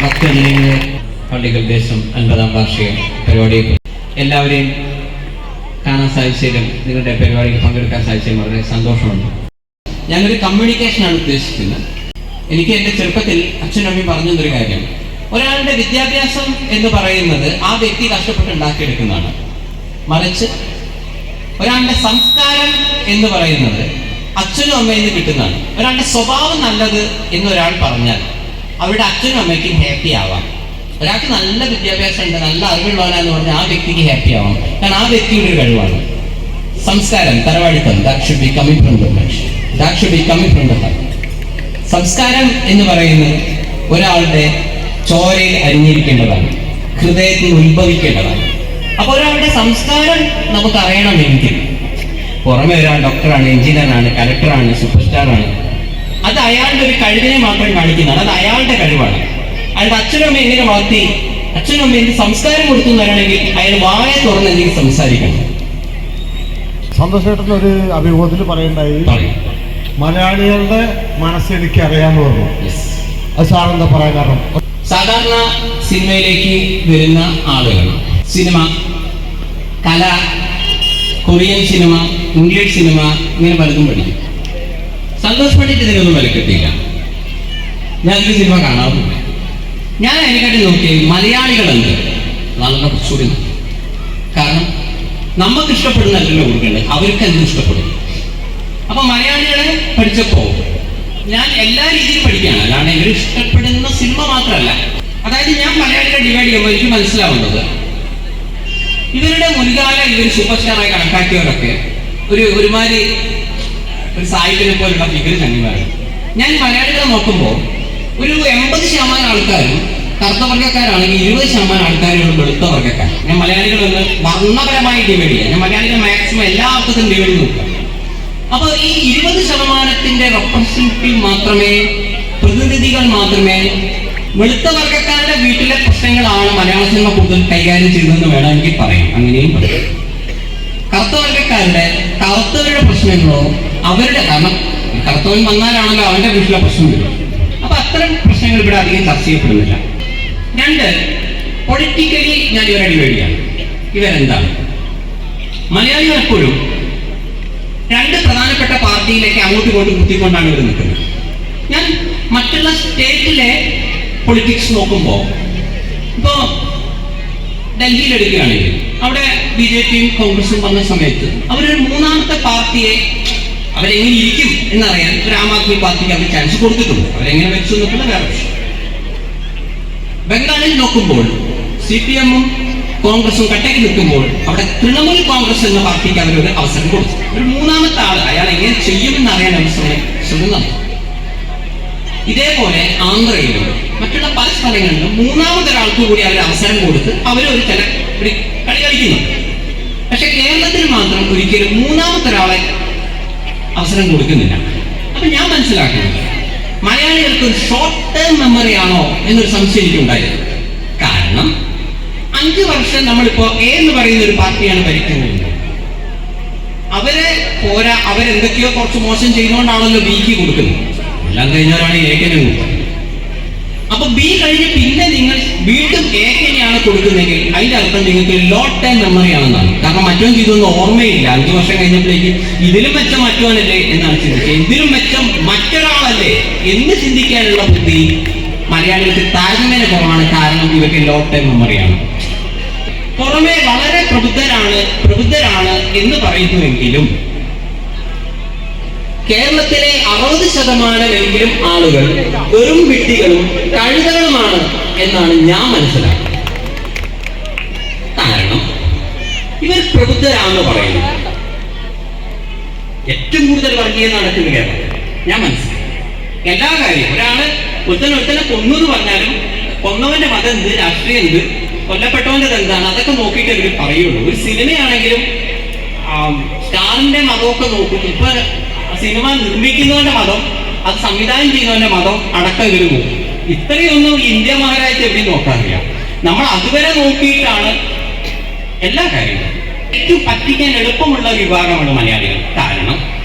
ഭക്തജനങ്ങളെ, പള്ളികൾ ദേശം 50-ാം വാർഷിക പരിപാടി എല്ലാവരെയും കാണാൻ സാധിച്ചതിലും നിങ്ങളുടെ പരിപാടിയിൽ പങ്കെടുക്കാൻ സാധിച്ചതിലും വളരെ സന്തോഷമുണ്ട്. ഞാനൊരു കമ്മ്യൂണിക്കേഷനാണ് ഉദ്ദേശിക്കുന്നത്. എനിക്ക് എൻ്റെ ചെറുപ്പത്തിൽ അച്ഛനും അമ്മയും പറഞ്ഞൊരു കാര്യം, ഒരാളുടെ വിദ്യാഭ്യാസം എന്ന് പറയുന്നത് ആ വ്യക്തി കഷ്ടപ്പെട്ട് ഉണ്ടാക്കിയെടുക്കുന്നതാണ്. മറിച്ച് ഒരാളുടെ സംസ്കാരം എന്ന് പറയുന്നത് അച്ഛനും അമ്മയിൽ നിന്ന് കിട്ടുന്നതാണ്. ഒരാളുടെ സ്വഭാവം നല്ലത് എന്നൊരാൾ പറഞ്ഞാൽ അവരുടെ അച്ഛനും അമ്മയ്ക്കും ഹാപ്പി ആവാം. ഒരാൾക്ക് നല്ല വിദ്യാഭ്യാസം ഉണ്ട്, നല്ല അറിവുള്ളവനാന്ന് പറഞ്ഞാൽ ആ വ്യക്തിക്ക് ഹാപ്പി ആവാം. കാരണം ആ വ്യക്തിയുടെ ഒരു കഴിവാണ്. സംസ്കാരം, തറവാടിത്തം, that should be coming from the flesh. That should be coming from the heart. സംസ്കാരം എന്ന് പറയുന്നത് ഒരാളുടെ ചോരയിൽ അരിഞ്ഞിരിക്കേണ്ടതാണ്, ഹൃദയത്തിൽ ഉത്ഭവിക്കേണ്ടതാണ്. അപ്പൊ ഒരാളുടെ സംസ്കാരം നമുക്ക് അറിയണമെങ്കിൽ പുറമെ ഒരാൾ ഡോക്ടറാണ്, എഞ്ചിനീയറാണ്, കലക്ടറാണ്, സൂപ്പർ സ്റ്റാറാണ്, അത് അയാളുടെ ഒരു കഴിവിനെ മാത്രം കാണിക്കുന്നതാണ്. അത് അയാളുടെ കഴിവാണ്. അയാളുടെ അച്ഛനും അമ്മ എങ്ങനെ വളർത്തി, അച്ഛനും അമ്മ എന്ത് സംസ്കാരം കൊടുത്തു എന്നറിയണമെങ്കിൽ അയാൾ വായ തുറന്ന് എന്തെങ്കിലും സംസാരിക്കണം. സന്തോഷേട്ടൻ ഒരു അഭിമുഖത്തിൽ പറയണ്ടായി, മലയാളികളുടെ മനസ്സെനിക്ക് അറിയാന്ന് പറഞ്ഞു. അത് സാറെന്താ പറയാൻ കാരണം? സാധാരണ സിനിമയിലേക്ക് വരുന്ന ആളുകൾ സിനിമ, കല, കൊറിയൻ സിനിമ, ഇംഗ്ലീഷ് സിനിമ, ഇങ്ങനെ പലതും പഠിക്കും. സന്തോഷ് പണ്ഡിറ്റ് ഇതിനൊന്നും വിലക്കെത്തില്ല. ഞാനൊരു സിനിമ കാണാറുമില്ല. ഞാൻ അതിനെക്കാട്ടി നോക്കി മലയാളികളുണ്ട് നല്ല കുറച്ചുകൂടി. കാരണം നമുക്ക് ഇഷ്ടപ്പെടുന്നല്ലോ കൊടുക്കേണ്ടത്, അവർക്ക് എന്തും ഇഷ്ടപ്പെടും. അപ്പൊ മലയാളികളെ പഠിച്ചപ്പോ ഞാൻ എല്ലാ രീതിയിലും പഠിക്കുകയാണ്, അല്ലാണ്ട് ഇവർ ഇഷ്ടപ്പെടുന്ന സിനിമ മാത്രമല്ല. അതായത് ഞാൻ മലയാളികളെ ഡിവൈഡ് ചെയ്യുമ്പോൾ എനിക്ക് മനസ്സിലാവുന്നത്, ഇവരുടെ മുൻകാല ഇവർ സൂപ്പർ സ്റ്റാറായി കണക്കാക്കിയവരൊക്കെ ഒരുമാതിരി ഒരു സാഹിത്യനെ പോലുള്ള ഫിഗർ ചങ്ങിമാരാണ്. ഞാൻ മലയാളികളെ നോക്കുമ്പോൾ ഒരു 80% ആൾക്കാരും കറുത്തവർഗക്കാരാണെങ്കിൽ 20% ആൾക്കാരും വെളുത്ത വർഗ്ഗക്കാർ. ഞാൻ മലയാളികളൊന്ന് വർണ്ണപരമായി ഡിവൈഡ് ചെയ്യാം. ഞാൻ മലയാളികൾ മാക്സിമം എല്ലാ അർത്ഥത്തിലും ഡിവൈഡ് നോക്കാം. അപ്പൊ ഈ 20% റെപ്രസെന്റേറ്റീവ് മാത്രമേ, പ്രതിനിധികൾ മാത്രമേ വെളുത്ത വർഗ്ഗക്കാരുടെ വീട്ടിലെ പ്രശ്നങ്ങളാണ് മലയാള സിനിമ കൂടുതൽ കൈകാര്യം ചെയ്തതെന്ന് വേണമെങ്കിൽ പറയാം. അങ്ങനെയും പറയാം. കറുത്ത വർഗ്ഗക്കാരുടെ കറുത്തവരുടെ പ്രശ്നങ്ങളോ അവരുടെ, കാരണം കറുത്തവൻ വന്നാലാണല്ലോ അവന്റെ വീട്ടിലെ പ്രശ്നം വരും. അപ്പൊ അത്തരം പ്രശ്നങ്ങൾ ഇവിടെ അധികം ചർച്ച ചെയ്യപ്പെടുന്നില്ല. രണ്ട്, പൊളിറ്റിക്കലി ഞാൻ ഇവരെ ഡിവൈഡ് ചെയ്യാം. ഇവരെന്താണ്? മലയാളികൾ എപ്പോഴും രണ്ട് പ്രധാനപ്പെട്ട പാർട്ടിയിലേക്ക് അങ്ങോട്ടും ഇങ്ങോട്ടും കുത്തിക്കൊണ്ടാണ് ഇവർ നിൽക്കുന്നത്. ഞാൻ മറ്റുള്ള സ്റ്റേറ്റിലെ പൊളിറ്റിക്സ് നോക്കുമ്പോൾ, ഇപ്പോ ഡൽഹിയിൽ എടുക്കുകയാണെങ്കിൽ അവിടെ BJPയും കോൺഗ്രസും വന്ന സമയത്ത് അവരൊരു മൂന്നാമത്തെ പാർട്ടിയെ അവരെങ്ങനെ ഇരിക്കും എന്നറിയാൻ ഒരു ആം ആദ്മി പാർട്ടിക്ക് അവർ ചാൻസ് കൊടുത്തിട്ടുണ്ട്. അവരെങ്ങനെ വെച്ചു നോക്കുന്ന വേറെ വിഷയം. ബംഗാളിൽ നോക്കുമ്പോൾ CPM-ഉം കോൺഗ്രസും കട്ടയ്ക്ക് നിൽക്കുമ്പോൾ അവിടെ തൃണമൂൽ കോൺഗ്രസ് എന്ന പാർട്ടിക്ക് അവരൊരു അവസരം കൊടുത്തു. ഒരു മൂന്നാമത്തെ ആൾ അയാൾ എങ്ങനെ ചെയ്യുമെന്ന് അറിയാൻ ശ്രമം നടത്തി. ഇതേപോലെ ആന്ധ്രയിലും മറ്റുള്ള പല സ്ഥലങ്ങളിലും മൂന്നാമതൊരാൾക്ക് കൂടി അവർ അവസരം കൊടുത്ത് അവരൊരു ചില കളി കളിക്കുന്നുണ്ട്. പക്ഷെ കേരളത്തിൽ മാത്രം ഒരിക്കലും മൂന്നാമതൊരാളെ അവസരം കൊടുക്കുന്നില്ല. അപ്പൊ ഞാൻ മനസ്സിലാക്കുന്നത് മലയാളികൾക്ക് ഒരു ഷോർട്ട് ടേം മെമ്മറി ആണോ എന്നൊരു സംശയം എനിക്കുണ്ടായിരുന്നു. കാരണം 5 വർഷം നമ്മളിപ്പോ A എന്ന് പറയുന്ന ഒരു പാർട്ടിയാണ് ഭരിക്കുന്നത്. അവരെ പോരാ, അവരെന്തൊക്കെയോ കുറച്ച് മോശം ചെയ്യുന്നതുകൊണ്ടാണല്ലോ Bക്ക് കൊടുക്കുന്നത്. എല്ലാം കഴിഞ്ഞവരാണ് Aക്ക് കൊടുക്കുന്നത്. അപ്പൊ B കഴിഞ്ഞ് പിന്നെ നിങ്ങൾ വീണ്ടും Aക്കാണ് കൊടുക്കുന്നെങ്കിൽ അതിന്റെ അർത്ഥം നിങ്ങൾക്ക് ലോട്ട് ടൈം മെമ്മറി ആണെന്നാണ്. കാരണം മറ്റോ ചെയ്തൊന്നും ഓർമ്മയില്ല. 5 വർഷം കഴിഞ്ഞപ്പോഴേക്ക് ഇതിലും മെച്ചം മറ്റോനല്ലേ എന്നാണ് ചിന്തിക്കുക. ഇതിലും മെച്ചം മറ്റൊരാളല്ലേ എന്ന് ചിന്തിക്കാനുള്ള ബുദ്ധി മലയാളികൾക്ക് താരതമ്യേന കുറവാണ്. കാരണം ഇവർക്ക് ലോട്ട് ടൈം മെമ്മറിയാണ്. പുറമെ വളരെ പ്രബുദ്ധരാണ് എന്ന് പറയുന്നുവെങ്കിലും കേരളത്തിലെ 60% ആളുകൾ വെറും വിഡ്ഢികളും കഴുതകളുമാണ് എന്നാണ് ഞാൻ മനസ്സിലാക്കുന്നത്. കാരണം ഇവർ പ്രബുദ്ധരാണെന്ന് പറയുന്നു. ഏറ്റവും കൂടുതൽ വർഗീയത നടക്കുന്ന കേരളത്തിൽ ഞാൻ മനസ്സിലാക്കി. എല്ലാ കാര്യവും ഒരുത്തനെ കൊന്നു പറഞ്ഞാലും കൊന്നവന്റെ മതം എന്ത്, രാഷ്ട്രീയം എന്ത്, കൊല്ലപ്പെട്ടവന്റെ എന്താണ്, അതൊക്കെ നോക്കിയിട്ട് ഇവർ പറയുള്ളൂ. ഒരു സിനിമയാണെങ്കിലും സ്റ്റാറിന്റെ മതമൊക്കെ നോക്കും. ഇപ്പൊ സിനിമ നിർമ്മിക്കുന്നവന്റെ മതം, അത് സംവിധാനം ചെയ്യുന്നവന്റെ മതം അടക്കം ഇവർ നോക്കും. ഇത്രയൊന്നും ഇന്ത്യ മഹാരാജ്യത്തെ എവിടെയും നോക്കാറില്ല. നമ്മൾ അതുവരെ നോക്കിയിട്ടാണ് എല്ലാ കാര്യങ്ങളും. ഏറ്റവും പറ്റിക്കാൻ എളുപ്പമുള്ള വിഭാഗമാണ് മലയാളികൾ. കാരണം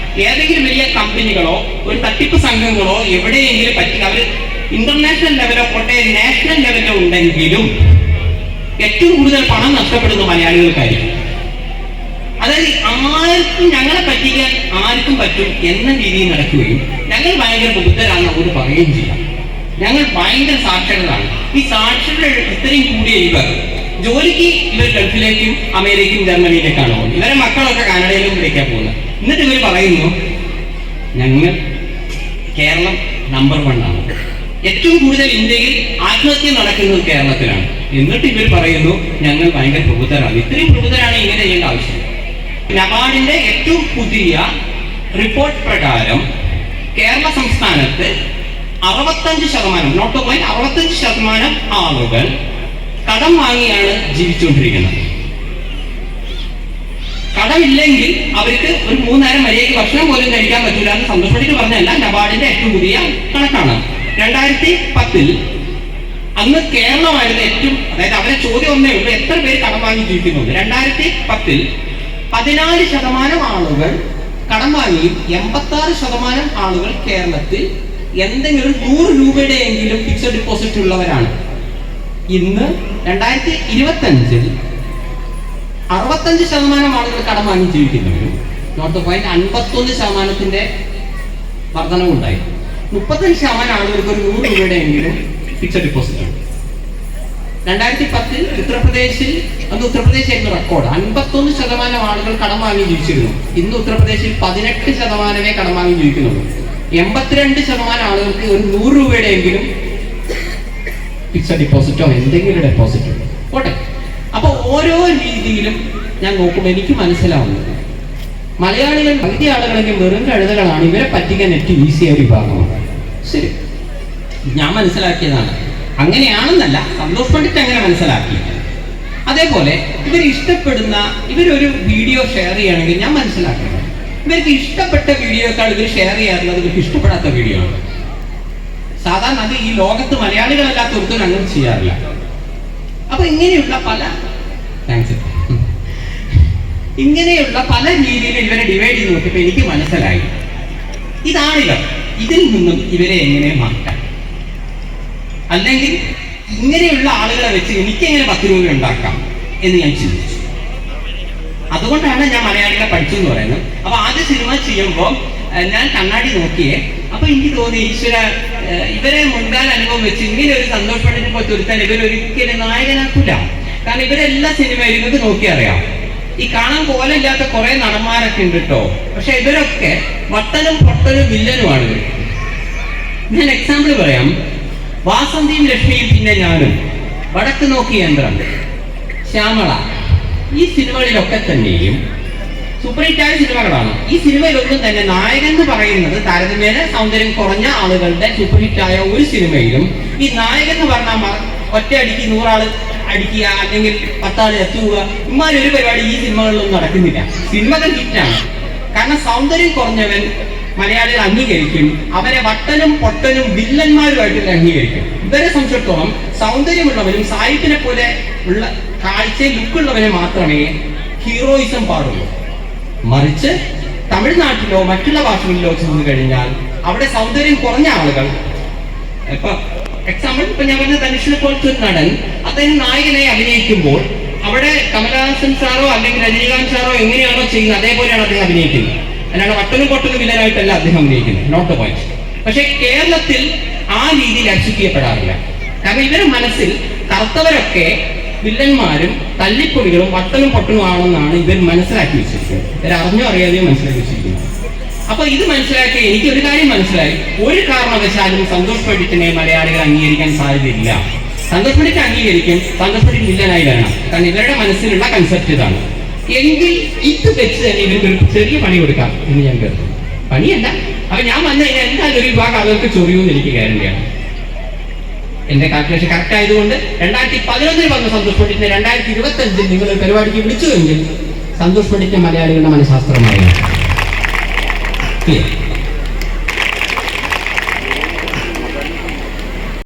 ഏതെങ്കിലും വലിയ കമ്പനികളോ ഒരു തട്ടിപ്പ് സംഘങ്ങളോ എവിടെയെങ്കിലും അവർ ഇന്റർനാഷണൽ ലെവലോ പോട്ടെ നാഷണൽ ലെവലോ ഉണ്ടെങ്കിലും ഏറ്റവും കൂടുതൽ പണം നഷ്ടപ്പെടുന്ന മലയാളികൾക്കായിരിക്കും. അതായത് ആർക്കും ഞങ്ങളെ പറ്റിക്കാൻ ആർക്കും പറ്റും എന്ന രീതിയിൽ നടക്കുകയും ഞങ്ങൾ ഭയങ്കര ബുദ്ധരാണ് അവര് പറയുകയും ചെയ്യാം. ഞങ്ങൾ ഭയങ്കര സാക്ഷരരാണ്. ഈ സാക്ഷരത ഇത്രയും കൂടിയ ഇവർ ജോലിക്ക് ഇവർ ഗൾഫിലേക്കും അമേരിക്കയും ജർമ്മനിയിലേക്കാണ് പോകുന്നത്. ഇവരെ മക്കളൊക്കെ കാനഡയിലും വിളിക്കാൻ പോകുന്നത്. എന്നിട്ട് ഇവർ പറയുന്നു ഞങ്ങൾ കേരളം നമ്പർ 1 ആണ്. ഏറ്റവും കൂടുതൽ ഇന്ത്യയിൽ ആത്മഹത്യ നടക്കുന്നത് കേരളത്തിലാണ്. എന്നിട്ട് ഇവർ പറയുന്നു ഞങ്ങൾ ഭയങ്കര പ്രബുദ്ധരാണ്. ഇത്രയും പ്രബുദ്ധരാണ് ഇങ്ങനെ ചെയ്യേണ്ട ആവശ്യം. നബാർഡിന്റെ ഏറ്റവും പുതിയ റിപ്പോർട്ട് പ്രകാരം കേരള സംസ്ഥാനത്ത് 65%, നോട്ട് പോയിന്റ് 65% ആളുകൾ കടം വാങ്ങിയാണ് ജീവിച്ചുകൊണ്ടിരിക്കുന്നത്. കടമില്ലെങ്കിൽ അവർക്ക് ഒരു 3 നേരം മര്യാദയ്ക്ക് ഭക്ഷണം പോലും കഴിക്കാൻ പറ്റില്ല എന്ന് സന്തോഷ് പണ്ഡിറ്റ് പറഞ്ഞല്ല, നബാർഡിന്റെ ഏറ്റവും പുതിയ കണക്കാണ്. 2010 അന്ന് കേരളമായിരുന്നു ഏറ്റവും, അതായത് അവരെ ചോദ്യം ഒന്നേ ഉള്ളൂ, എത്ര പേര് കടം വാങ്ങി ജീവിക്കുന്നുണ്ട്. 2010 14% ആളുകൾ കടം വാങ്ങിയും 86% ആളുകൾ കേരളത്തിൽ എന്തെങ്കിലും 100 രൂപയുടെ എങ്കിലും ഫിക്സഡ് ഡിപ്പോസിറ്റ് ഉള്ളവരാണ്. ഇന്ന് 2025 65% ആളുകൾ കടം വാങ്ങി ജീവിക്കുന്നവരും നോട്ട് പോയിന്റ് 51% വർധനവുണ്ടായി. 35% ആളുകൾക്ക് ഒരു 100 രൂപയുടെ എങ്കിലും ഫിക്സഡ് ഡിപ്പോസിറ്റ് ആണ്. 2010 ഉത്തർപ്രദേശിൽ, അന്ന് ഉത്തർപ്രദേശ് ആയിരുന്നു റെക്കോർഡ്, 51% ആളുകൾ കടം വാങ്ങി ജീവിച്ചിരുന്നു. ഇന്ന് ഉത്തർപ്രദേശിൽ 18% കടം വാങ്ങി ജീവിക്കുന്നുള്ളൂ. 82% ആളുകൾക്ക് ഒരു 100 രൂപയുടെ എങ്കിലും ഫിക്സഡ് ഡിപ്പോസിറ്റോ എന്തെങ്കിലും ഡെപ്പോസിറ്റോ പോട്ടെ. അപ്പൊ ഓരോ രീതിയിലും ഞാൻ നോക്കുമ്പോൾ എനിക്ക് മനസ്സിലാവുന്നത് മലയാളികൾ പകുതി ആളുകളെങ്കിൽ വെറും കഴുതകളാണ്, ഇവരെ പറ്റിക്കാൻ ഏറ്റവും ഈസിയായ ഒരു വിഭാഗമാണ്. ശരി, ഞാൻ മനസ്സിലാക്കിയതാണ്. അങ്ങനെയാണെന്നല്ല, സന്തോഷ് പണ്ഡിറ്റ് അങ്ങനെ മനസ്സിലാക്കി. അതേപോലെ ഇവർ ഇഷ്ടപ്പെടുന്ന, ഇവരൊരു വീഡിയോ ഷെയർ ചെയ്യുകയാണെങ്കിൽ ഞാൻ മനസ്സിലാക്കുന്നത് ഇവർക്ക് ഇഷ്ടപ്പെട്ട വീഡിയോക്കാൾ ഇവർ ഷെയർ ചെയ്യാറുള്ളത് ഇവർക്ക് ഇഷ്ടപ്പെടാത്ത വീഡിയോ ആണ്. സാധാരണ അത് ഈ ലോകത്ത് മലയാളികളല്ലാത്ത ഒരുത്തരും അങ്ങനെ ചെയ്യാറില്ല. അപ്പൊ ഇങ്ങനെയുള്ള പല രീതിയിൽ ഇവരെ ഡിവൈഡ് ചെയ്ത് നോക്കിയപ്പോൾ എനിക്ക് മനസ്സിലായി ഇതാണിവർ. ഇതിൽ നിന്നും ഇവരെ എങ്ങനെ മാറ്റാം, അല്ലെങ്കിൽ ഇങ്ങനെയുള്ള ആളുകളെ വെച്ച് എനിക്ക് എങ്ങനെ 10 രൂപ ഉണ്ടാക്കാം എന്ന് ഞാൻ ചിന്തിച്ചു. അതുകൊണ്ടാണ് ഞാൻ മലയാളികളെ പഠിച്ചു എന്ന് പറയുന്നത്. അപ്പൊ ആദ്യ സിനിമ ചെയ്യുമ്പോൾ ഞാൻ കണ്ണാടി നോക്കിയേ, അപ്പൊ എനിക്ക് തോന്നി ഈശ്വര, ഇവരെ മുൻകാല അനുഭവം വെച്ച് ഇങ്ങനെ ഒരു സന്തോഷ് പണ്ഡിറ്റിനെ പോയി തുരുത്താൻ ഇവരൊരിക്കലും നായകനാക്കൂല. കാരണം ഇവരെല്ലാ സിനിമയിലും നിങ്ങൾക്ക് നോക്കിയറിയാം, ഈ കാണാൻ പോലില്ലാത്ത കുറെ നടന്മാരൊക്കെ ഉണ്ട് കേട്ടോ. പക്ഷെ ഇവരൊക്കെ വട്ടനും പൊട്ടനും വില്ലനുമാണ് ഇവർ. ഞാൻ എക്സാമ്പിൾ പറയാം. വാസന്തിയും ലക്ഷ്മിയും പിന്നെ ഞാനും, വടക്ക് നോക്കി യന്ത്രം, ശ്യാമള, ഈ സിനിമകളിലൊക്കെ തന്നെയും സൂപ്പർ ഹിറ്റായ സിനിമകളാണ്. ഈ സിനിമയിലൊന്നും തന്നെ നായകൻ എന്ന് പറയുന്നത് താരതമ്യേന സൗന്ദര്യം കുറഞ്ഞ ആളുകളുടെ സൂപ്പർ ഹിറ്റായ ഒരു സിനിമയിലും ഈ നായകൻ എന്ന് പറഞ്ഞാൽ ഒറ്റ അടിക്ക് 100 ആള് അടിക്കുക, അല്ലെങ്കിൽ 10 ആള് എത്തുക, ഇമാരൊരു പരിപാടി ഈ സിനിമകളിലൊന്നും നടക്കുന്നില്ല. സിനിമകൾ ഹിറ്റാണ്. കാരണം സൗന്ദര്യം കുറഞ്ഞവൻ മലയാളികൾ അംഗീകരിക്കും, അവരെ വട്ടനും പൊട്ടനും വില്ലന്മാരുമായിട്ട് അംഗീകരിക്കും. ഇവരെ സംബന്ധിച്ചിടത്തോളം സൗന്ദര്യമുള്ളവരും സാഹിത്യനെ പോലെ ഉള്ള കാഴ്ചയിൽ ലുക്കുള്ളവരെ മാത്രമേ ഹീറോയിസം പാടുള്ളൂ. മറിച്ച് തമിഴ്നാട്ടിലോ മറ്റുള്ള ഭാഷകളിലോ ചെന്ന് കഴിഞ്ഞാൽ അവിടെ സൗന്ദര്യം കുറഞ്ഞ ആളുകൾ, ഇപ്പൊ എക്സാമ്പിൾ ഇപ്പൊ ഞാൻ പറഞ്ഞ ധനുഷിനെ പോലത്തെ ഒരു നടൻ അദ്ദേഹം നായകനെ അഭിനയിക്കുമ്പോൾ അവിടെ കമലഹാസൻ സാറോ അല്ലെങ്കിൽ രജനീകാന്ത് സാറോ എങ്ങനെയാണോ ചെയ്യുന്നത് അതേപോലെയാണ് അദ്ദേഹം അഭിനയിക്കുന്നത്. അല്ലാണ്ട് വട്ടനും പൊട്ടനും വില്ലനായിട്ടല്ല അദ്ദേഹം അഭിനയിക്കുന്നത്, നോട്ട് പോയിന്റ്. പക്ഷെ കേരളത്തിൽ ആ രീതിയിൽ അക്സെപ്റ്റ് ചെയ്യപ്പെടാറില്ല. കാരണം ഇവരുടെ മനസ്സിൽ കറുത്തവരൊക്കെ വില്ലന്മാരും തല്ലിപ്പൊടികളും വട്ടനും പൊട്ടനും ആണെന്നാണ് ഇവർ മനസ്സിലാക്കി വെച്ചിരിക്കുന്നത്. ഇവർ അറിഞ്ഞോ അറിയാതെയോ മനസ്സിലാക്കി വെച്ചിരിക്കുന്നത്. അപ്പൊ ഇത് മനസ്സിലാക്കി എനിക്ക് ഒരു കാര്യം മനസ്സിലായി, ഒരു കാരണവശാലും സന്തോഷ് പണ്ഡിറ്റിനെ മലയാളികൾ അംഗീകരിക്കാൻ സാധ്യതയില്ല. സന്തോഷ് പണ്ഡിറ്റ് അംഗീകരിക്കും, സന്തോഷ് പണ്ഡിറ്റ് വില്ലനായി വരണം. കാരണം ഇവരുടെ മനസ്സിലുള്ള കൺസെപ്റ്റ് ഇതാണ്. എങ്കിൽ ഇത് വെച്ച് തന്നെ ഇവർക്ക് ഒരു ചെറിയ പണി കൊടുക്കാം എന്ന് ഞാൻ കരുതുന്നു. പണിയല്ല, അപ്പൊ ഞാൻ വന്നു കഴിഞ്ഞാൽ എന്തായാലും ഒരു വിഭാഗം അവർക്ക് ചൊറിയുമെന്ന് എനിക്ക് ഗ്യാരണ്ടിയാണ്. എന്റെ കാൽക്കുലേഷൻ കറക്റ്റ് ആയതുകൊണ്ട് 2011 വന്ന സന്തോഷ് പണ്ഡിറ്റിനെ 2025 നിങ്ങൾ ഒരു പരിപാടിക്ക് വിളിച്ചുവെങ്കിൽ സന്തോഷ് പണ്ഡിറ്റ് മലയാളികളുടെ മനഃശാസ്ത്രമായിരുന്നു.